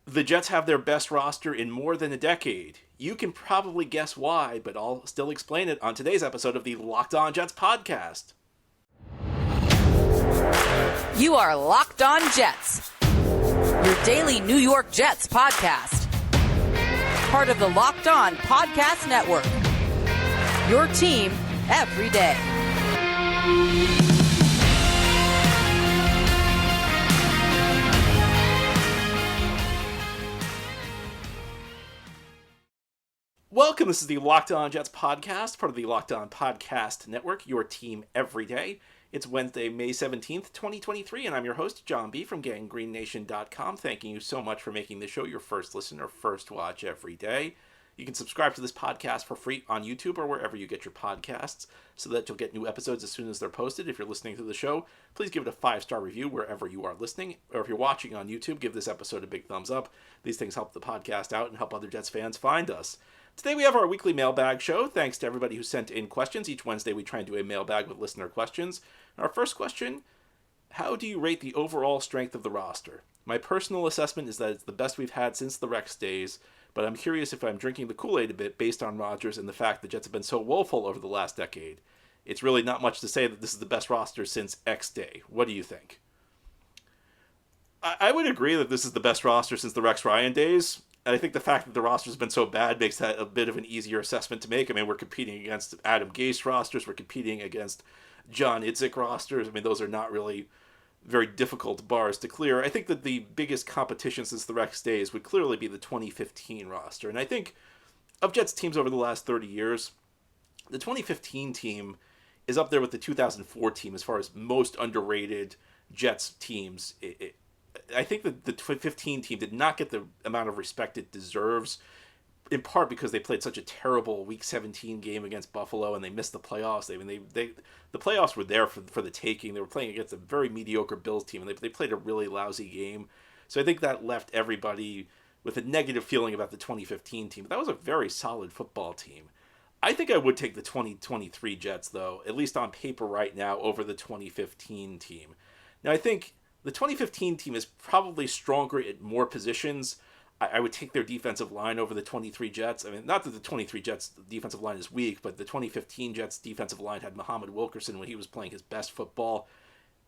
The Jets have their best roster in more than a decade. You can probably guess why, but I'll still explain it on today's episode of the Locked On Jets podcast. You are Locked On Jets, your daily New York Jets podcast. Part of the Locked On Podcast Network, your team every day. Welcome, this is the Locked On Jets podcast, part of the Locked On Podcast Network, your team every day. It's Wednesday, May 17th, 2023, and I'm your host, John B. from GangGreenNation.com. Thanking you so much for making this show your first listen or first watch every day. You can subscribe to this podcast for free on YouTube or wherever you get your podcasts so that you'll get new episodes as soon as they're posted. If you're listening to the show, please give it a 5-star review wherever you are listening. Or if you're watching on YouTube, give this episode a big thumbs up. These things help the podcast out and help other Jets fans find us. Today we have our weekly mailbag show. Thanks to everybody who sent in questions. Each Wednesday we try and do a mailbag with listener questions. And our first question, how do you rate the overall strength of the roster? My personal assessment is that it's the best we've had since the Rex days, but I'm curious if I'm drinking the Kool-Aid a bit based on Rodgers and the fact the Jets have been so woeful over the last decade. It's really not much to say that this is the best roster since X Day. What do you think? I would agree that this is the best roster since the Rex Ryan days. And I think the fact that the roster's been so bad makes that a bit of an easier assessment to make. I mean, we're competing against Adam Gase rosters. We're competing against John Idzik rosters. I mean, those are not really very difficult bars to clear. I think that the biggest competition since the Rex days would clearly be the 2015 roster. And I think of Jets teams over the last 30 years, the 2015 team is up there with the 2004 team as far as most underrated Jets teams. I think that the 2015 team did not get the amount of respect it deserves, in part because they played such a terrible Week 17 game against Buffalo and they missed the playoffs. The playoffs were there for the taking. They were playing against a very mediocre Bills team, and they played a really lousy game. So I think that left everybody with a negative feeling about the 2015 team. But that was a very solid football team. I think I would take the 2023 Jets, though, at least on paper right now, over the 2015 team. Now, I think the 2015 team is probably stronger at more positions. I would take their defensive line over the 23 Jets. I mean, not that the 23 Jets defensive line is weak, but the 2015 Jets defensive line had Muhammad Wilkerson when he was playing his best football.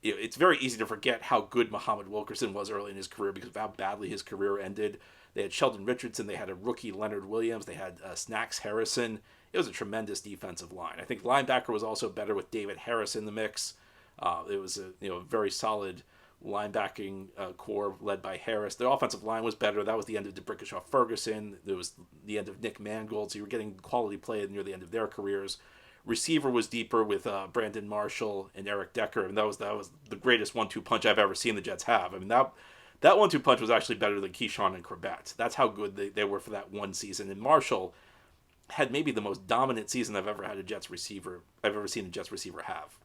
It's very easy to forget how good Muhammad Wilkerson was early in his career because of how badly his career ended. They had Sheldon Richardson. They had a rookie Leonard Williams. They had Snacks Harrison. It was a tremendous defensive line. I think linebacker was also better with David Harris in the mix. It was a very solid linebacking core led by Harris. The offensive line was better. That was the end of DeBrickashaw Ferguson. There was the end of Nick Mangold. So you were getting quality play near the end of their careers. Receiver was deeper with Brandon Marshall and Eric Decker, and that was the greatest 1-2 punch I've ever seen the Jets have. I mean, that 1-2 punch was actually better than Keyshawn and Corbett. That's how good they were for that one season. And Marshall had maybe the most dominant season I've ever seen a Jets receiver have.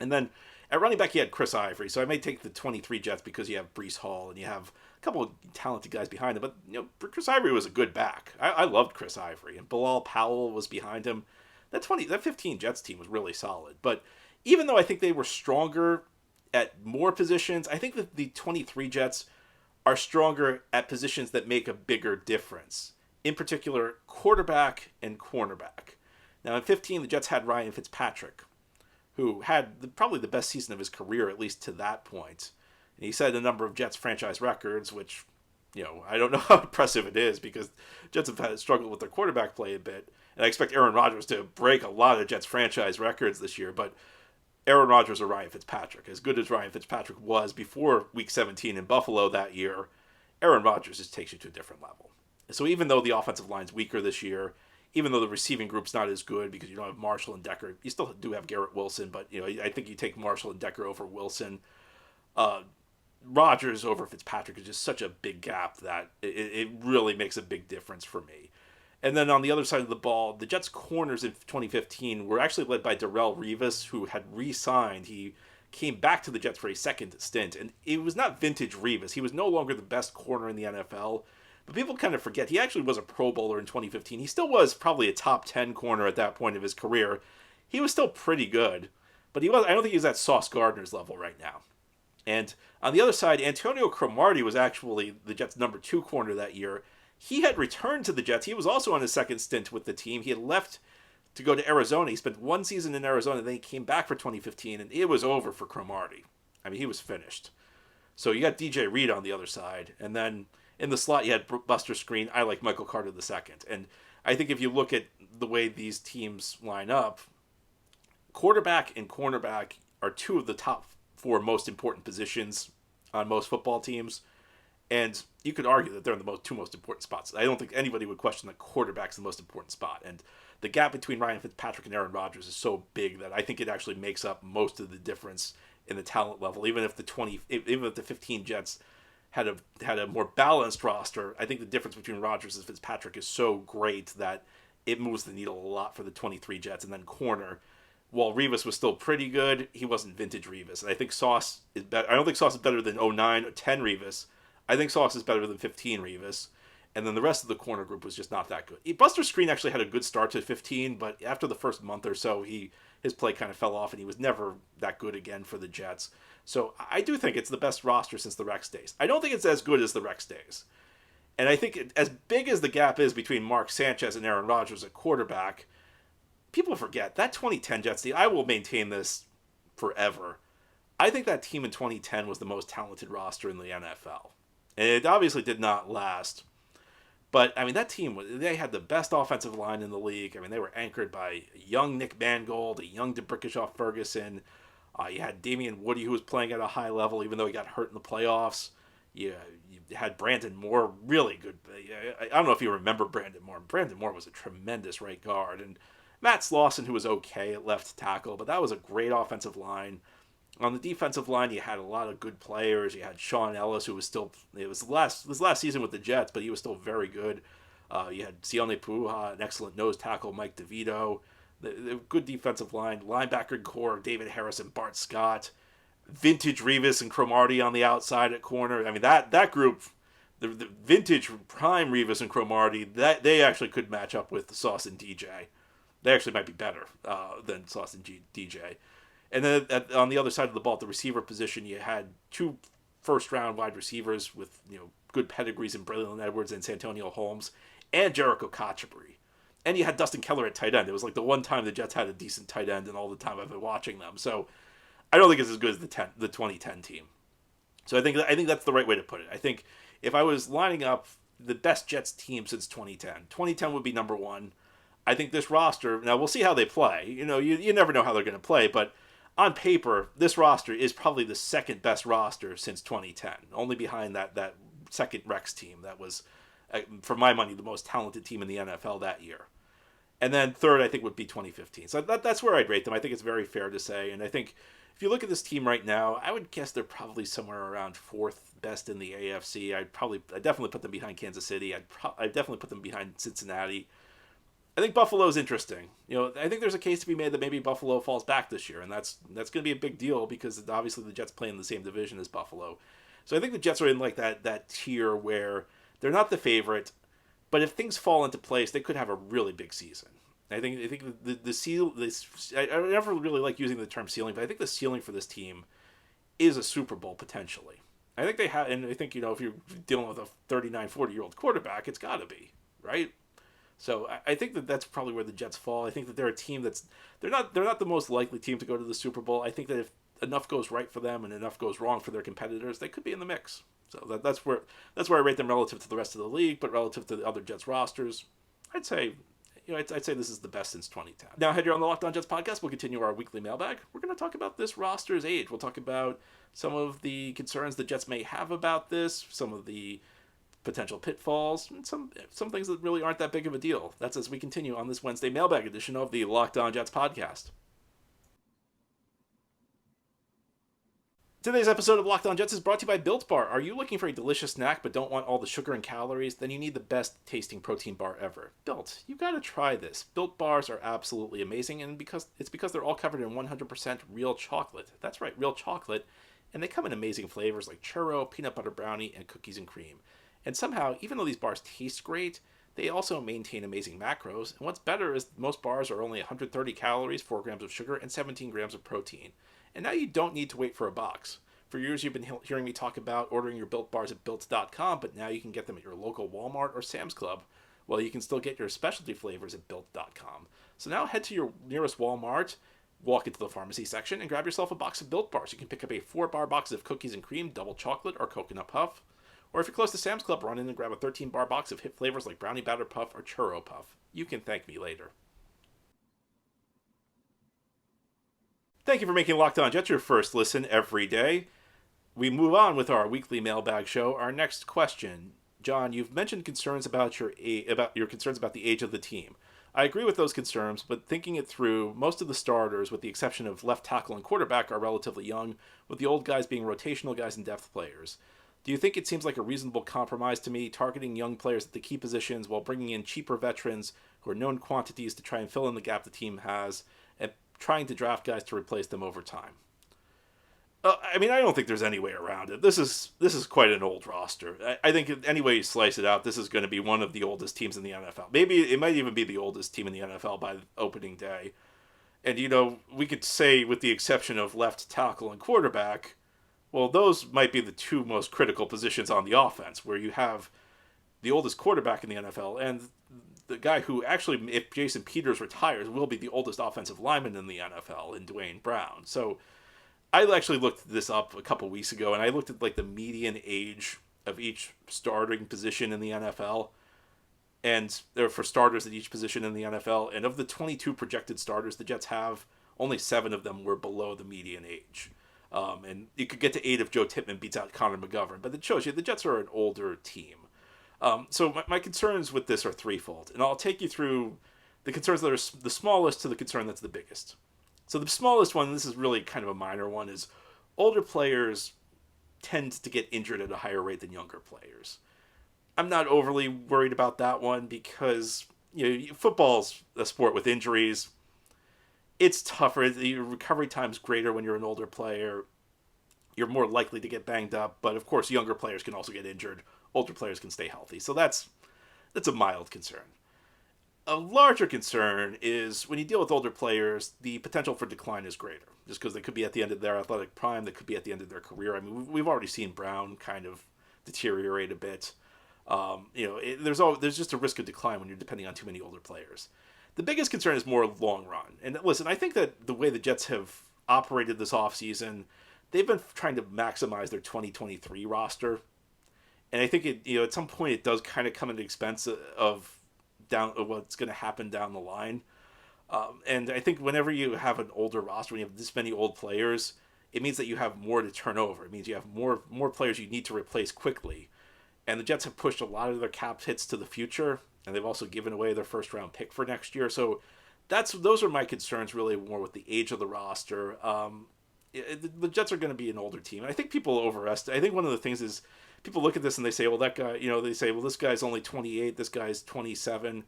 And then at running back, he had Chris Ivory. So I may take the 23 Jets because you have Breece Hall and you have a couple of talented guys behind him. But Chris Ivory was a good back. I loved Chris Ivory. And Bilal Powell was behind him. That 15 Jets team was really solid. But even though I think they were stronger at more positions, I think that the 23 Jets are stronger at positions that make a bigger difference. In particular, quarterback and cornerback. Now in 15, the Jets had Ryan Fitzpatrick, who had probably the best season of his career, at least to that point. And he set a number of Jets franchise records, which, I don't know how impressive it is because Jets have struggled with their quarterback play a bit. And I expect Aaron Rodgers to break a lot of Jets franchise records this year, but Aaron Rodgers or Ryan Fitzpatrick, as good as Ryan Fitzpatrick was before Week 17 in Buffalo that year, Aaron Rodgers just takes you to a different level. So even though the offensive line's weaker this year, even though the receiving group's not as good because you don't have Marshall and Decker, you still do have Garrett Wilson, but I think you take Marshall and Decker over Wilson. Rodgers over Fitzpatrick is just such a big gap that it really makes a big difference for me. And then on the other side of the ball, the Jets' corners in 2015 were actually led by Darrelle Revis, who had re-signed. He came back to the Jets for a second stint, and it was not vintage Revis. He was no longer the best corner in the NFL, but people kind of forget he actually was a Pro Bowler in 2015. He still was probably a top 10 corner at that point of his career. He was still pretty good, but I don't think he was at Sauce Gardner's level right now. And on the other side, Antonio Cromartie was actually the Jets' number 2 corner that year. He had returned to the Jets. He was also on his second stint with the team. He had left to go to Arizona. He spent 1 season in Arizona, then he came back for 2015, and it was over for Cromartie. I mean, he was finished. So you got DJ Reed on the other side, and then in the slot you had Buster Skrine. I like Michael Carter II. And I think if you look at the way these teams line up, quarterback and cornerback are 2 of the top 4 most important positions on most football teams. And you could argue that they're the 2 most important spots. I don't think anybody would question that quarterback's the most important spot. And the gap between Ryan Fitzpatrick and Aaron Rodgers is so big that I think it actually makes up most of the difference in the talent level. Even if the 15 Jets had a more balanced roster, I think the difference between Rodgers and Fitzpatrick is so great that it moves the needle a lot for the 23 Jets. And then corner, while Revis was still pretty good, he wasn't vintage Revis. And I think Sauce is better. I don't think Sauce is better than 09 or 10 Revis. I think Sauce is better than 15 Revis. And then the rest of the corner group was just not that good. Buster Skrine actually had a good start to 15, but after the first month or so, his play kind of fell off, and he was never that good again for the Jets. So I do think it's the best roster since the Rex days. I don't think it's as good as the Rex days. And I think as big as the gap is between Mark Sanchez and Aaron Rodgers at quarterback, people forget that 2010 Jets team. I will maintain this forever. I think that team in 2010 was the most talented roster in the NFL. And it obviously did not last. But, I mean, that team, they had the best offensive line in the league. I mean, they were anchored by a young Nick Mangold, a young DeBrickashaw Ferguson. You had Damian Woody, who was playing at a high level, even though he got hurt in the playoffs. You had Brandon Moore, really good. I don't know if you remember Brandon Moore. Brandon Moore was a tremendous right guard. And Matt Slauson, who was okay at left tackle, but that was a great offensive line. On the defensive line, you had a lot of good players. You had Sean Ellis, who was still, it was his last season with the Jets, but he was still very good. You had Sione Puha, an excellent nose tackle, Mike DeVito. The good defensive line, linebacker core, David Harris and Bart Scott. Vintage Revis and Cromartie on the outside at corner. I mean, that group, the vintage prime Revis and Cromartie, that they actually could match up with Sauce and DJ. They actually might be better than Sauce and DJ. And then on the other side of the ball, at the receiver position, you had 2 first-round wide receivers with good pedigrees in Braylon Edwards and Santonio Holmes, and Jericho Cotchery. And you had Dustin Keller at tight end. It was like the one time the Jets had a decent tight end in all the time I've been watching them. So I don't think it's as good as the 2010 team. So I think that's the right way to put it. I think if I was lining up the best Jets team since 2010 would be number 1. I think this roster, now we'll see how they play. You never know how they're going to play, but on paper, this roster is probably the second best roster since 2010, only behind that second Rex team that was, for my money, the most talented team in the NFL that year. And then third, I think, would be 2015. So that's where I'd rate them. I think it's very fair to say. And I think if you look at this team right now, I would guess they're probably somewhere around 4th best in the AFC. I'd definitely put them behind Kansas City. I'd definitely put them behind Cincinnati. I think Buffalo's interesting. I think there's a case to be made that maybe Buffalo falls back this year, and that's going to be a big deal because obviously the Jets play in the same division as Buffalo. So I think the Jets are in like that tier where they're not the favorite, but if things fall into place, they could have a really big season. I think the seal. I never really like using the term ceiling, but I think the ceiling for this team is a Super Bowl potentially. I think they have, and I think if you're dealing with a 39, 40-year-old quarterback, it's got to be right. So I think that's probably where the Jets fall. I think that they're a team they're not the most likely team to go to the Super Bowl. I think that if enough goes right for them and enough goes wrong for their competitors, they could be in the mix. So that's where I rate them relative to the rest of the league, but relative to the other Jets rosters, I'd say I'd say this is the best since 2010. Now, ahead here on the Locked On Jets podcast, we'll continue our weekly mailbag. We're going to talk about this roster's age. We'll talk about some of the concerns the Jets may have about this, some of the potential pitfalls, and some things that really aren't that big of a deal. That's as we continue on this Wednesday mailbag edition of the Locked On Jets podcast. Today's episode of Locked On Jets is brought to you by Built Bar. Are you looking for a delicious snack but don't want all the sugar and calories? Then you need the best tasting protein bar ever. Built. You gotta try this. Built Bars are absolutely amazing, and because they're all covered in 100% real chocolate. That's right, real chocolate. And they come in amazing flavors like churro, peanut butter brownie, and cookies and cream. And somehow, even though these bars taste great, they also maintain amazing macros. And what's better is most bars are only 130 calories, 4 grams of sugar, and 17 grams of protein. And now you don't need to wait for a box. For years, you've been hearing me talk about ordering your Built Bars at Built.com, but now you can get them at your local Walmart or Sam's Club. Well, you can still get your specialty flavors at Built.com. So now head to your nearest Walmart, walk into the pharmacy section, and grab yourself a box of Built Bars. You can pick up a 4-bar box of cookies and cream, double chocolate, or coconut puff. Or if you're close to Sam's Club, run in and grab a 13-bar box of hit flavors like brownie batter puff or churro puff. You can thank me later. Thank you for making Locked On Jets your first listen every day. We move on with our weekly mailbag show. Our next question, John, you've mentioned concerns about your concerns about the age of the team. I agree with those concerns, but thinking it through, most of the starters, with the exception of left tackle and quarterback, are relatively young, with the old guys being rotational guys and depth players. Do you think it seems like a reasonable compromise to me, targeting young players at the key positions while bringing in cheaper veterans who are known quantities to try and fill in the gap the team has, and trying to draft guys to replace them over time? I don't think there's any way around it. This is quite an old roster. I think any way you slice it out, this is going to be one of the oldest teams in the NFL. Maybe it might even be the oldest team in the NFL by opening day. And, we could say, with the exception of left tackle and quarterback, well, those might be the two most critical positions on the offense, where you have the oldest quarterback in the NFL and the guy who actually, if Jason Peters retires, will be the oldest offensive lineman in the NFL in Dwayne Brown. So I actually looked this up a couple weeks ago, and I looked at the median age of each starting position in the NFL, and they're for starters at each position in the NFL. And of the 22 projected starters the Jets have, only 7 of them were below the median age. And you could get to 8 if Joe Tippmann beats out Connor McGovern, but it shows you the Jets are an older team. So my concerns with this are threefold, and I'll take you through the concerns that are the smallest to the concern that's the biggest. So the smallest one, this is really kind of a minor one, is older players tend to get injured at a higher rate than younger players. I'm not overly worried about that one because football's a sport with injuries. It's tougher. The recovery time's greater when you're an older player. You're more likely to get banged up, but of course younger players can also get injured. Older players can stay healthy. So that's a mild concern. A larger concern is when you deal with older players, the potential for decline is greater, just because they could be at the end of their athletic prime, they could be at the end of their career. I mean, we've already seen Brown kind of deteriorate a bit. There's just a risk of decline when you're depending on too many older players. The biggest concern is more long run. And listen, I think that the way the Jets have operated this offseason, they've been trying to maximize their 2023 roster. And I think at some point it does kind of come at the expense of what's going to happen down the line. And I think whenever you have an older roster, when you have this many old players, it means that you have more to turn over. It means you have more players you need to replace quickly. And the Jets have pushed a lot of their cap hits to the future, and they've also given away their first round pick for next year. So those are my concerns, really more with the age of the roster. The Jets are going to be an older team. And I think people overestimate. I think one of the things is people look at this and they say, well, that guy, they say, well, this guy's only 28, this guy's 27.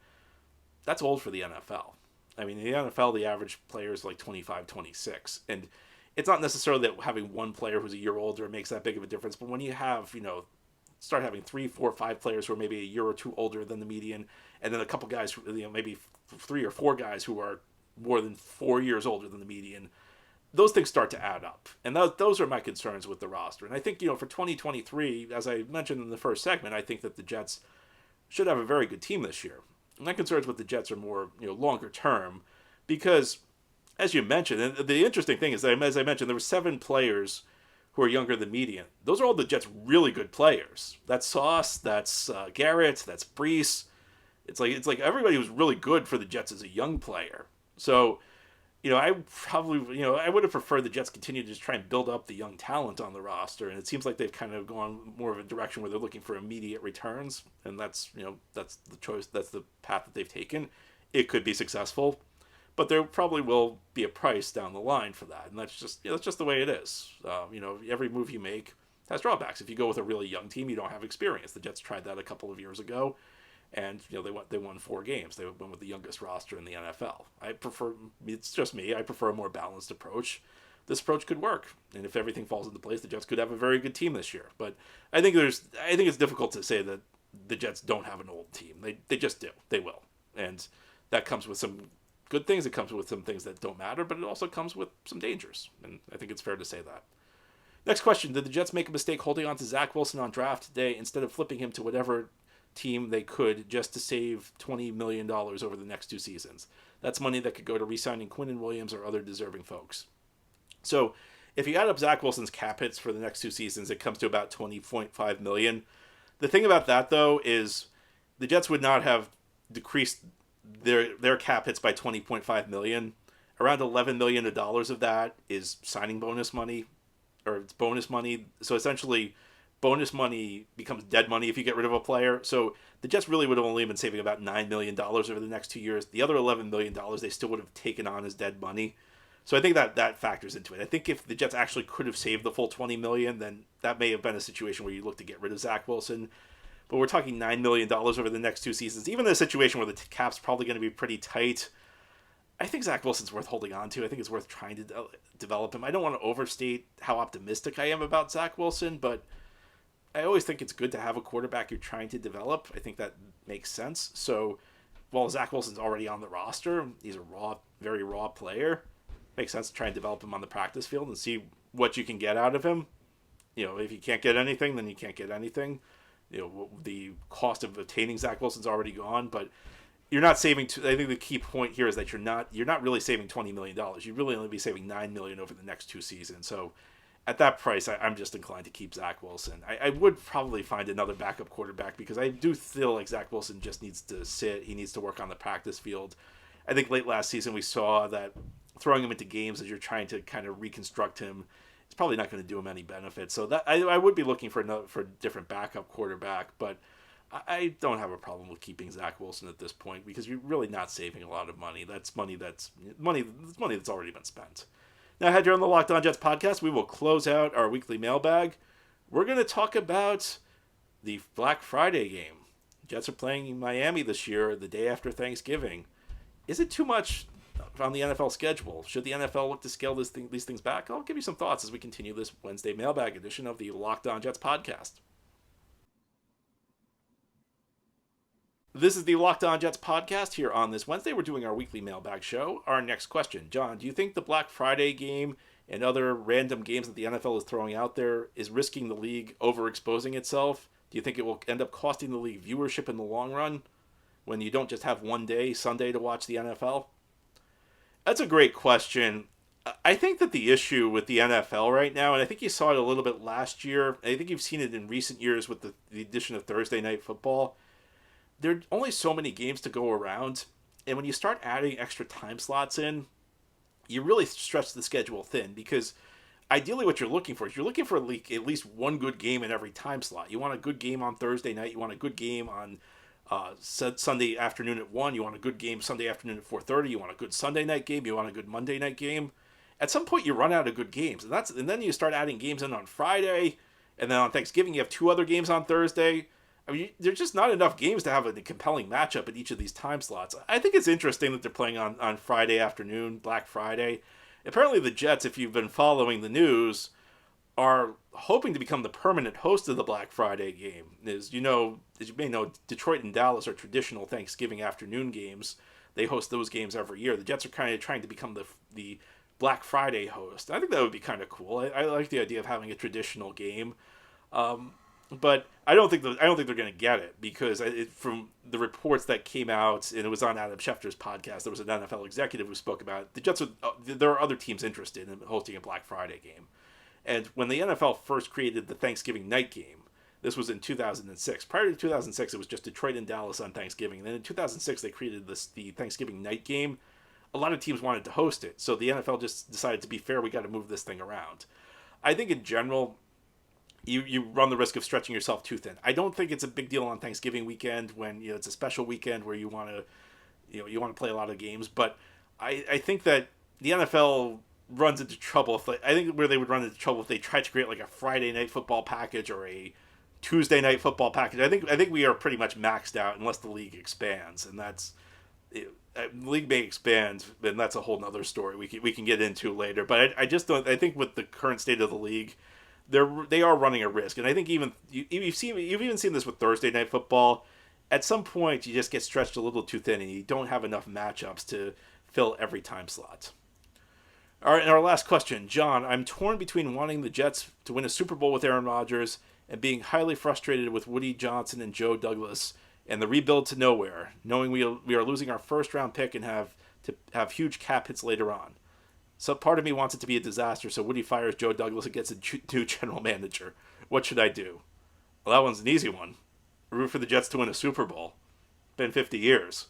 That's old for the NFL. I mean, in the NFL, the average player is like 25, 26. And it's not necessarily that having one player who's a year older makes that big of a difference. But when you have, start having 3, 4, 5 players who are maybe a year or two older than the median, and then a couple guys, maybe 3 or 4 guys who are more than 4 years older than the median, those things start to add up. And those are my concerns with the roster. And I think, for 2023, as I mentioned in the first segment, I think that the Jets should have a very good team this year. My concerns with the Jets are more, longer term, because, as you mentioned, and the interesting thing is that, as I mentioned, there were 7 players who are younger than median. Those are all the Jets' really good players. That's Sauce, that's Garrett, that's Brees. It's like everybody was really good for the Jets as a young player. So, I probably, I would have preferred the Jets continue to just try and build up the young talent on the roster. And it seems like they've kind of gone more of a direction where they're looking for immediate returns. And that's the choice, that's the path that they've taken. It could be successful, but there probably will be a price down the line for that. And that's just the way it is. Every move you make has drawbacks. If you go with a really young team, you don't have experience. The Jets tried that a couple of years ago. And they won 4 games. They went with the youngest roster in the NFL. It's just me. I prefer a more balanced approach. This approach could work, and if everything falls into place, the Jets could have a very good team this year. But I think it's difficult to say that the Jets don't have an old team. They just do. They will, and that comes with some good things. It comes with some things that don't matter, but it also comes with some dangers. And I think it's fair to say that. Next question: did the Jets make a mistake holding on to Zach Wilson on draft day instead of flipping him to whatever team they could just to save $20 million over the next 2 seasons? That's money that could go to re-signing Quinnen Williams or other deserving folks. So if you add up Zach Wilson's cap hits for the next 2 seasons, it comes to about $20.5 million. The thing about that, though, is the Jets would not have decreased their cap hits by $20.5 million. Around $11 million of that is signing bonus money, or it's bonus money. So essentially, bonus money becomes dead money if you get rid of a player. So the Jets really would have only been saving about $9 million over the next 2 years. The other $11 million they still would have taken on as dead money. So I think that factors into it. I think if the Jets actually could have saved the full $20 million, then that may have been a situation where you look to get rid of Zach Wilson. But we're talking $9 million over the next 2 seasons. Even in a situation where the cap's probably going to be pretty tight, I think Zach Wilson's worth holding on to. I think it's worth trying to develop him. I don't want to overstate how optimistic I am about Zach Wilson, but I always think it's good to have a quarterback you're trying to develop. I think that makes sense. So while Zach Wilson's already on the roster, he's a very raw player. Makes sense to try and develop him on the practice field and see what you can get out of him. If you can't get anything, then you can't get anything. The cost of obtaining Zach Wilson's already gone, but you're not saving. I think the key point here is that you're not really saving $20 million. You'd really only be saving $9 million over the next 2 seasons. So at that price, I'm just inclined to keep Zach Wilson. I would probably find another backup quarterback because I do feel like Zach Wilson just needs to sit. He needs to work on the practice field. I think late last season we saw that throwing him into games as you're trying to kind of reconstruct him, it's probably not going to do him any benefit. So that I would be looking for a different backup quarterback, but I don't have a problem with keeping Zach Wilson at this point because you're really not saving a lot of money. That's money that's already been spent. Now, ahead here on the Locked On Jets podcast, we will close out our weekly mailbag. We're going to talk about the Black Friday game. Jets are playing in Miami this year, the day after Thanksgiving. Is it too much on the NFL schedule? Should the NFL look to scale these things back? I'll give you some thoughts as we continue this Wednesday mailbag edition of the Locked On Jets podcast. This is the Locked On Jets podcast here on this Wednesday. We're doing our weekly mailbag show. Our next question, John, do you think the Black Friday game and other random games that the NFL is throwing out there is risking the league overexposing itself? Do you think it will end up costing the league viewership in the long run when you don't just have one day, Sunday, to watch the NFL? That's a great question. I think that the issue with the NFL right now, and I think you saw it a little bit last year, I think you've seen it in recent years with the addition of Thursday Night Football, there are only so many games to go around, and when you start adding extra time slots in, you really stretch the schedule thin, because ideally what you're looking for is you're looking for at least one good game in every time slot. You want a good game on Thursday night, you want a good game on Sunday afternoon at 1, you want a good game Sunday afternoon at 4:30, you want a good Sunday night game, you want a good Monday night game. At some point you run out of good games, and then you start adding games in on Friday, and then on Thanksgiving you have 2 other games on Thursday. I mean, there's just not enough games to have a compelling matchup at each of these time slots. I think it's interesting that they're playing on Friday afternoon, Black Friday. Apparently the Jets, if you've been following the news, are hoping to become the permanent host of the Black Friday game. As you may know, Detroit and Dallas are traditional Thanksgiving afternoon games. They host those games every year. The Jets are kind of trying to become the Black Friday host. I think that would be kind of cool. I like the idea of having a traditional game. But I don't think they're going to get it, because from the reports that came out, and it was on Adam Schefter's podcast, there was an NFL executive who spoke about it. The Jets there are other teams interested in hosting a Black Friday game. And when the NFL first created the Thanksgiving night game, this was in 2006. Prior to 2006, it was just Detroit and Dallas on Thanksgiving. And then in 2006, they created the Thanksgiving night game. A lot of teams wanted to host it, so the NFL just decided, to be fair, we got to move this thing around. I think in general, you run the risk of stretching yourself too thin. I don't think it's a big deal on Thanksgiving weekend when it's a special weekend where you want to play a lot of games. But I think that the NFL runs into trouble where they would run into trouble if they tried to create like a Friday night football package or a Tuesday night football package. I think we are pretty much maxed out unless the league expands, and the league may expand, and that's a whole nother story we can get into later. But I just don't. I think with the current state of the league, they are running a risk, and I think you've even seen this with Thursday Night Football. At some point, you just get stretched a little too thin, and you don't have enough matchups to fill every time slot. All right, and our last question. John, I'm torn between wanting the Jets to win a Super Bowl with Aaron Rodgers and being highly frustrated with Woody Johnson and Joe Douglas and the rebuild to nowhere, knowing we are losing our first-round pick and have to have huge cap hits later on. So part of me wants it to be a disaster, so Woody fires Joe Douglas and gets a new general manager. What should I do? Well, that one's an easy one. Root for the Jets to win a Super Bowl. Been 50 years.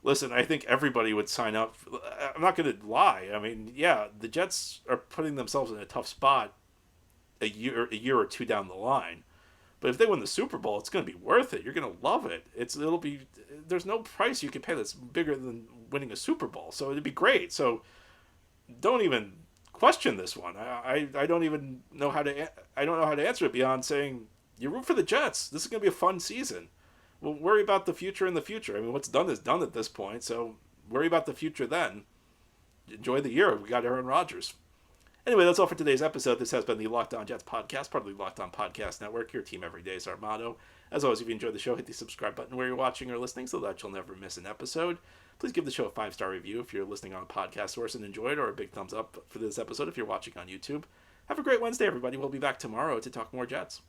Listen, I think everybody would sign up. I'm not going to lie. I mean, yeah, the Jets are putting themselves in a tough spot a year or two down the line. But if they win the Super Bowl, it's going to be worth it. You're going to love it. There's no price you can pay that's bigger than winning a Super Bowl. So it'd be great. So don't even question this one. I don't even know how to answer it beyond saying you root for the Jets. This is going to be a fun season. We'll worry about the future in the future. I mean, what's done is done at this point. So worry about the future then. Enjoy the year. We got Aaron Rodgers. Anyway, that's all for today's episode. This has been the Locked On Jets podcast, part of the Locked On Podcast Network. Your team every day is our motto. As always, if you enjoyed the show, hit the subscribe button where you're watching or listening so that you'll never miss an episode. Please give the show a 5-star review if you're listening on a podcast source and enjoyed, or a big thumbs up for this episode if you're watching on YouTube. Have a great Wednesday, everybody. We'll be back tomorrow to talk more Jets.